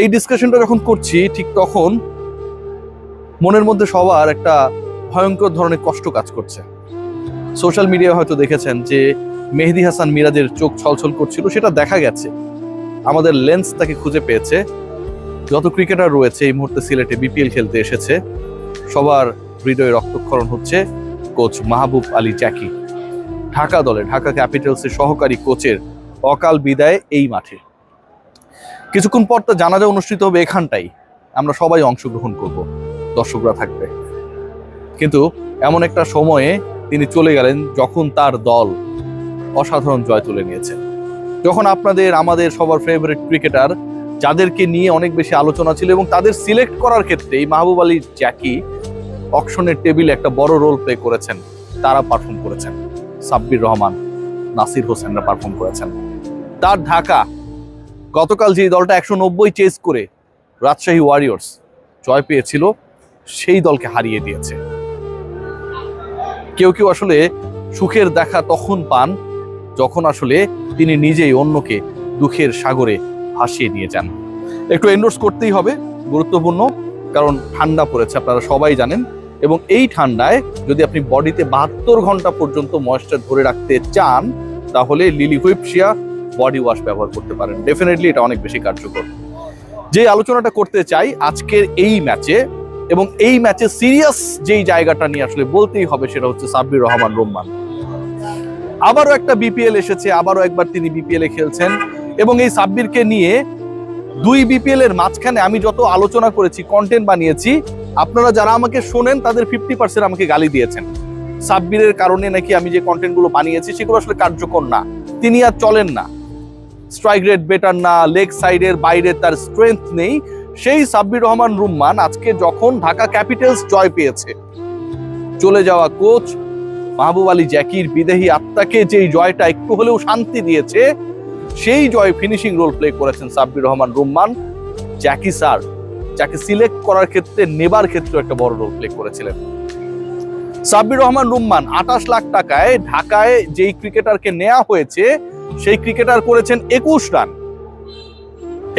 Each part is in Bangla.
এই ডিসকাশনটা যখন করছি ঠিক তখন মনের মধ্যে সবার একটা ভয়ঙ্কর ধরনের কষ্ট কাজ করছে। সোশ্যাল মিডিয়া হয়তো দেখেছেন যে মেহেদী হাসান মিরাজের চোখ ছলছল করছিল, সেটা দেখা গেছে। আমাদের লেন্স তাকে খুঁজে পেয়েছে। যত ক্রিকেটার রয়েছে এই মুহূর্তে সিলেটে বিপিএল খেলতে এসেছে, সবার হৃদয়ে রক্তক্ষরণ হচ্ছে কোচ মাহবুব আলী জ্যাকি। ঢাকা দলে, ঢাকা ক্যাপিটালসের সহকারী কোচের অকাল বিদায় এই মাঠে। কিছুক্ষণ পর তো জানাজা অনুষ্ঠিত হবে এখানটাই, আমরা সবাই অংশগ্রহণ করব, দর্শকরা থাকবে। কিন্তু এমন একটা সময়ে তিনি চলে গেলেন যখন তার দল অসাধারণ জয় তুলে নিয়েছে, যখন আমাদের সবার ফেভারিট ক্রিকেটার যাদেরকে নিয়ে অনেক বেশি আলোচনা ছিল এবং তাদের সিলেক্ট করার ক্ষেত্রে এই মাহবুব আলী জ্যাকি অকশনের টেবিলে একটা বড় রোল প্লে করেছেন, তারা পারফর্ম করেছেন। সাব্বির রহমান, নাসির হোসেনরা পারফর্ম করেছেন। তার ঢাকা গতকাল যে দলটা 190 চেস করে রাজশাহী ওয়ারিয়র্স জয় পেয়েছিল, সেই দলকে হারিয়ে দিয়েছে। কেউ কেউ আসলে সুখের দেখা তখন পান যখন আসলে তিনি নিজেই অন্যকে দুঃখের সাগরে ভাসিয়ে নিয়ে যান। একটু এন্ডোর্স করতেই হবে, গুরুত্বপূর্ণ, কারণ ঠান্ডা পড়েছে, আপনারা সবাই জানেন। এবং এই ঠান্ডায় যদি আপনি বডিতে 72 ঘন্টা পর্যন্ত ময়েশ্চার ধরে রাখতে চান, তাহলে লিলি হুইপশিয়া বডি ওয়াশ ব্যবহার করতে পারেন। ডেফিনেটলি এটা অনেক বেশি কার্যকর। যে আলোচনাটা করতে চাই আজকের এই ম্যাচে, এবং এই ম্যাচে সিরিয়াস যেই জায়গাটা নিয়ে আসলে বলতেই হবে, সেটা হচ্ছে সাব্বির রহমান রুম্মান। আবারও একটা বিপিএল এসেছে, আবারও একবার তিনি বিপিএল এ খেলছেন। এবং এই সাব্বিরকে নিয়ে দুই বিপিএল এর মাঝখানে আমি যত আলোচনা করেছি, কন্টেন্ট বানিয়েছি, আপনারা যারা আমাকে শোনেন তাদের 50% আমাকে গালি দিয়েছেন। সাব্বিরের কারণে নাকি আমি যে কন্টেন্ট গুলো বানিয়েছি সেগুলো আসলে কার্যকর না, তিনি আর চলেন না, স্ট্রাইক রেট বেটার না, লেগ সাইডের বাইরে তার স্ট্রেংথ নেই। সেই সাব্বির রহমান রুম্মান আজকে যখন ঢাকা ক্যাপিটালস জয় পেয়েছে, চলে যাওয়া কোচ মাহবুব আলী জ্যাকির বিদেহী আত্মাকে যেই জয়টা একটু হলেও শান্তি দিয়েছে, সেই জয় ফিনিশিং রোল প্লে করেছেন সাব্বির রহমান রুম্মান। জ্যাকি স্যার যাকে সিলেক্ট করার ক্ষেত্রে, নেবার ক্ষেত্রে একটা বড় রোল প্লে করেছিলেন। সাব্বির রহমান রুম্মান 28 লাখ টাকায় ঢাকায় যেই ক্রিকেটারকে নেওয়া হয়েছে, সেই ক্রিকেটার করেছেন 21 রান।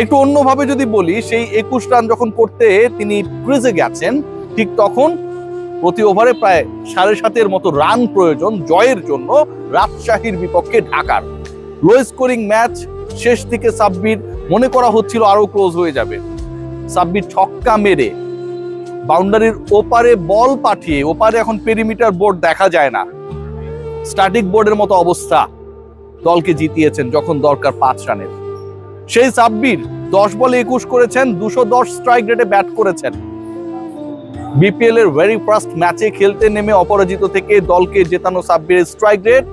একটু অন্যভাবে যদি বলি, সেই 21 রান যখন করতে তিনি ক্রিজে গেছেন, ঠিক তখন প্রতি ওভারে প্রায় 7.5 মতো রান প্রয়োজন জয়ের জন্য রাজশাহীর বিপক্ষে ঢাকার। লো স্কোরিং ম্যাচ, শেষ দিকে সাব্বির মনে করা হচ্ছিল আরো ক্লোজ হয়ে যাবে। সাব্বির ছক্কা মেরে বাউন্ডারির ওপারে বল পাঠিয়ে, ওপারে এখন পেরিমিটার বোর্ড দেখা যায় না, স্ট্যাটিক বোর্ডের মতো অবস্থা, দলকে জিতিয়েছেন যখন দরকার 5 রানের। সেই সাব্বির 10 বলে 21 করেছেন, 210 স্ট্রাইক রেটে ব্যাট করেছেন। বিপিএল এর ভেরি ফার্স্ট ম্যাচে খেলতে নেমে অপরাজিত থেকে দলকে জেতানো সাব্বিরের স্ট্রাইক রেট,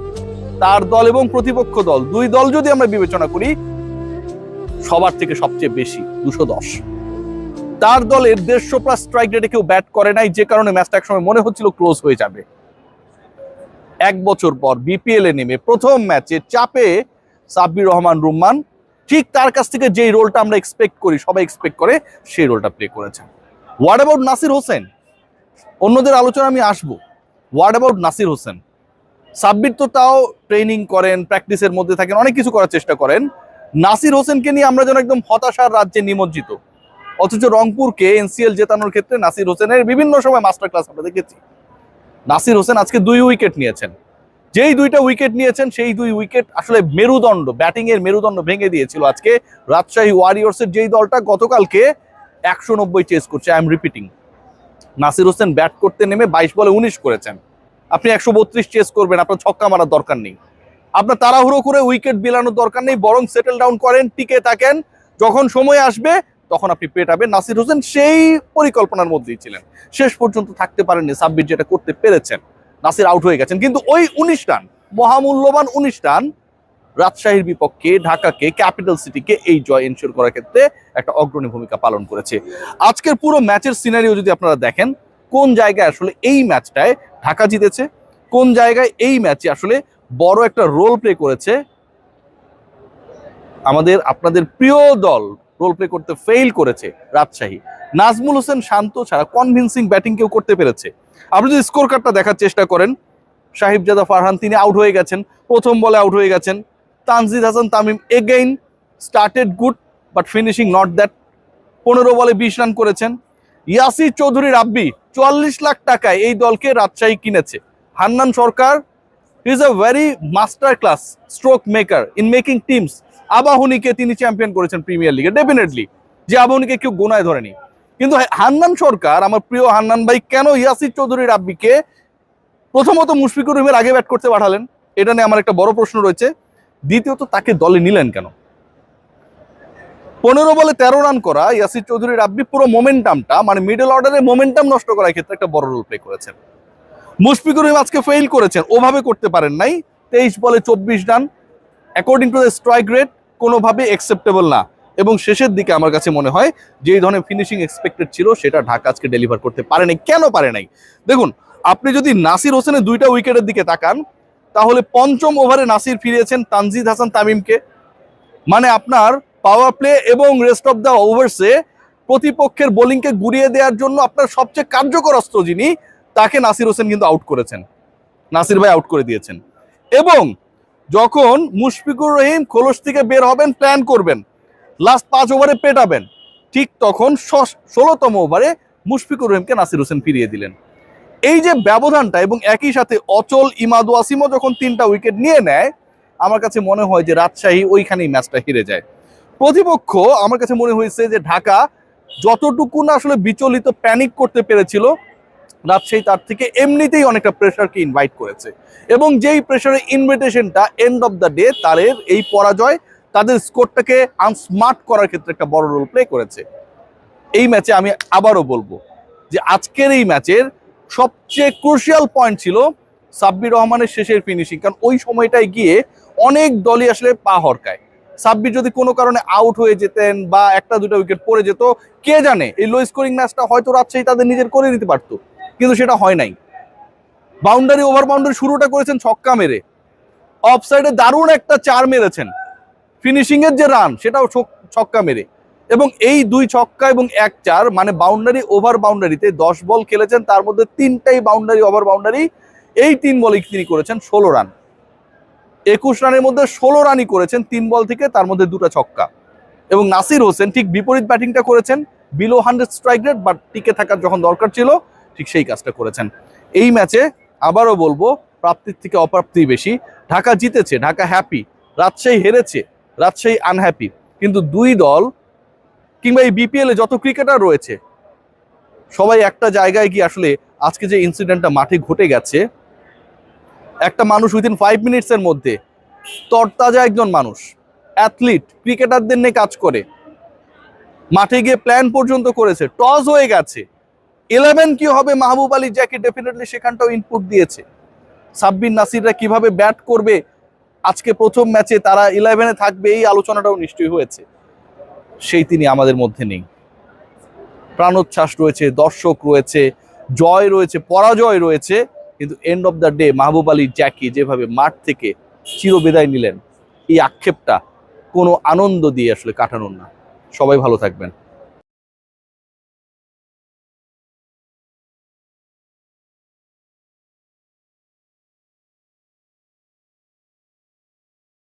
তার দল এবং প্রতিপক্ষ দল, দুই দল যদি আমরা বিবেচনা করি, সবার থেকে সবচেয়ে বেশি 210। তার দলের 150+ স্ট্রাইক রেটে কেউ ব্যাট করে নাই, যে কারণে ম্যাচটা একসময় মনে হচ্ছিল ক্লোজ হয়ে যাবে। 1 বছর পর বিপিএল এ নেমে প্রথম ম্যাচে চাপে সাব্বির রহমান রুম্মান ঠিক তার কাছ থেকে যেই রোলটা আমরা এক্সপেক্ট করি, সবাই এক্সপেক্ট করে, সেই রোলটা প্লে করেছেন। What about Nasir Hossain? অন্যদের আলোচনা আমি আসবো। What about Nasir Hossain? সাব্বির তো তাও ট্রেনিং করেন, প্র্যাকটিসের মধ্যে থাকেন, অনেক কিছু করার চেষ্টা করেন। নাসির হোসেনকে নিয়ে আমরা যেন একদম হতাশার রাজ্যে নিমজ্জিত। অথচ রংপুরকে এনসিএল জেতানোর ক্ষেত্রে নাসির হোসেনের বিভিন্ন সময় মাস্টার ক্লাস আমরা দেখেছি। নাসির হোসেন আজকে 2 উইকেট নিয়েছেন। যেই 2টা উইকেট নিয়েছেন, সেই 2 উইকেট আসলে মেরুদণ্ড, ব্যাটিং এর মেরুদণ্ড ভেঙে দিয়েছিল আজকে রাজশাহী ওয়ারিয়র্সের যেই দলটা গতকালকে 190 চেস করছে। I am repeating, Nasir Hossain bat করতে নেমে 22 বলে 19 করেছেন। আপনি 132 চেস করবেন, আপনার ছক্কা মারার দরকার নেই, আপনার তাড়াহুড়ো করে উইকেট বিলানোর দরকার নেই, বরং সেটেল ডাউন করেন, টিকে থাকেন, যখন সময় আসবে তখন আপনি পেটাবেন। নাসির হোসেন সেই পরিকল্পনার মধ্যেই ছিলেন, শেষ পর্যন্ত থাকতে পারেননি। সাব্বির যেটা করতে পেরেছেন, নাসির আউট হয়ে গেছেন, কিন্তু ওই 19 রান, মহামূল্যবান 19 রান রাজশাহীর বিপক্ষে ঢাকাকে, ক্যাপিটাল সিটিকে এই জয় এনশিওর করার ক্ষেত্রে একটা অগ্রণী ভূমিকা পালন করেছে। আজকের পুরো ম্যাচের সিনারিও যদি আপনারা দেখেন, কোন জায়গায় আসলে এই ম্যাচটায় ঢাকা জিতেছে, কোন জায়গায় এই ম্যাচে আসলে বড় একটা রোল প্লে করেছে আপনাদের প্রিয় দল, রোল প্লে করতে ফেইল করেছে রাজশাহী। নাজমুল হোসেন শান্ত ছাড়া কনভিন্সিং ব্যাটিং কেউ করতে পেরেছে? আপনি যদি স্কোর কার্ডটা দেখার চেষ্টা করেন, সাহিবজাদা ফারহান তিনি আউট হয়ে গেছেন, প্রথম বলে আউট হয়ে গেছেন। Tanzid Hasan Tamim again started good but finishing not that 15 বলে 20 রান করেছেন। ইয়াসির চৌধুরী রাব্বি 44 লাখ টাকায় এই দলকে রাজশাহী কিনেছে। Hannan Sarkar is a very master class stroke maker in making teams. আবাহনীকে তিনি চ্যাম্পিয়ন করেছেন প্রিমিয়ার লিগে, ডেফিনেটলি, যে আবাহনীকে কেউ গোনায় ধরেনি। কিন্তু হান্নান সরকার, আমার প্রিয় হান্নান ভাই, কেন ইয়াসির চৌধুরী রাব্বিকে প্রথমত মুশফিকুর রহিমের আগে ব্যাট করতে পাঠালেন, এটা নিয়ে আমার একটা বড় প্রশ্ন রয়েছে। দ্বিতীয়ত তাকে দলে নিলেন কেন? 15 বলে 13 রান করা ইয়াসির চৌধুরী রাব্বি পুরো মোমেন্টামটা, মানে মিডল অর্ডারের মোমেন্টাম নষ্ট করার ক্ষেত্রে একটা বড় রোল প্লে করেছেন। মুশফিকুর রহিম আজকে ফেইল করেছেন, ওভাবে করতে পারেন নাই। 23 বলে 24 run according to the strike rate কোনোভাবে অ্যাকসেপ্টেবল না। এবং শেষের দিকে আমার কাছে মনে হয় যে এই ধরনের ফিনিশিং এক্সপেক্টেড ছিল সেটা ঢাকা আজকে ডেলিভার করতে পারে নাই। কেন পারে নাই? দেখুন, আপনি যদি নাসির হোসেনের 2টা উইকেটের দিকে তাকান, তাহলে 5ম ওভারে নাসির ফিরিয়েছেন তানজিদ হাসান তামিমকে। মানে আপনার পাওয়ার প্লে এবং রেস্ট অফ দ্য ওভার্সে প্রতিপক্ষের বোলিংকে গুড়িয়ে দেওয়ার জন্য আপনার সবচেয়ে কার্যকর অস্ত্র যিনি, তাকে নাসির হোসেন কিন্তু আউট করেছেন, নাসির ভাই আউট করে দিয়েছেন। এবং যখন মুশফিকুর রহিম খোলস থেকে বের হবেন, প্ল্যান করবেন, লাস্ট 5 ওভারে পেটাবেন, ঠিক তখন 16তম ওভারে মুশফিকুর রহিমকে নাসির হোসেন ফিরিয়ে দিলেন। এই যে ব্যবধানটা, এবং একই সাথে অচল ইমাদ ওয়াসিমও যখন 3টা উইকেট নিয়ে নেয়, আমার কাছে মনে হয় যে রাজশাহী ওইখানেই ম্যাচটা হেরে যায়। প্রতিপক্ষ, আমার কাছে মনে হয়েছে যে ঢাকা যতটুকু না আসলে বিচলিত প্যানিক করতে পেরেছিল, রাজশাহী তার থেকে এমনিতেই অনেকটা প্রেশারকে ইনভাইট করেছে। এবং যেই প্রেশারের ইনভিটেশনটা এন্ড অফ দ্য ডে তাদের এই পরাজয় তাদের স্কোরটাকে আনস্মার্ট করার ক্ষেত্রে একটা বড় রোল প্লে করেছে। এই ম্যাচে আমি আবারও বলবো যে আজকের এই ম্যাচের সবচেয়ে ক্রুশিয়াল পয়েন্ট ছিল সাব্বির রহমানের শেষের ফিনিশিং। কারণ ওই সময়টায় গিয়ে অনেক দলই আসলে পা হরকায়। সাব্বির যদি কোনো কারণে আউট হয়ে যেতেন বা 1-2টা উইকেট পড়ে যেত, কে জানে এই লো স্কোরিং ম্যাচটা হয়তো রাজশাহী তাদের নিজের করে নিতে পারতো, কিন্তু সেটা হয় নাই। বাউন্ডারি ওভার বাউন্ডারি শুরুটা করেছেন ছক্কা মেরে, অফ সাইডে দারুণ একটা 4 মেরেছেন, ফিনিশিং এর যে রান সেটাও ছক্কা মেরে। এবং এই 2 ছক্কা এবং 1 4, মানে বাউন্ডারি ওভার বাউন্ডারিতে 10 বল খেলেছেন, তার মধ্যে 3টাই বাউন্ডারি ওভার বাউন্ডারি। এই 3 বলে তিনি করেছেন 16 রান। 21 রানের মধ্যে 16 রানই করেছেন 3 বল থেকে, তার মধ্যে 2টা ছক্কা। এবং নাসির হোসেন ঠিক বিপরীত ব্যাটিংটা করেছেন, বিলো 100 স্ট্রাইক রেট, বাট টিকে থাকার যখন দরকার ছিল ঠিক সেই কাজটা করেছেন। এই ম্যাচে আবারও বলবো প্রাপ্তির থেকে অপ্রাপ্তি বেশি। ঢাকা জিতেছে, ঢাকা হ্যাপি, রাজশাহী হেরেছে, রাজশাহী আনহ্যাপি। কিন্তু দুই দল কিংবা এই বিপিএল এ যত ক্রিকেটার রয়েছে সবাই একটা জায়গায় গিয়ে আসলে আজকে যে ইনসিডেন্টটা মাঠে ঘটে গেছে, একটা মানুষ উইদিন 5 মিনিটসের মধ্যে তরতাজা একজন মানুষ, অ্যাথলিট, ক্রিকেটারদের নিয়ে কাজ করে, মাঠে গিয়ে প্ল্যান পর্যন্ত করেছে, টস হয়ে গেছে, 11 কি হবে মাহবুব আলী জ্যাকি ডেফিনেটলি সেখানটাও ইনপুট দিয়েছে। সাব্বির নাসিররা কিভাবে ব্যাট করবে আজকে প্রথম ম্যাচে, তারা 11-এ থাকবে, এই আলোচনাটাও নিশ্চয়ই হয়েছে। সেই তিনি আমাদের মধ্যে নেই। প্রাণোচ্ছ্বাস রয়েছে, দর্শক রয়েছে, জয় রয়েছে, পরাজয় রয়েছে, কিন্তু এন্ড অফ দ্য ডে মাহবুব আলী জ্যাকি যেভাবে মাঠ থেকে চিরবিদায় নিলেন, এই আক্ষেপটা কোনো আনন্দ দিয়ে আসলে কাটানোর না। সবাই ভালো থাকবেন।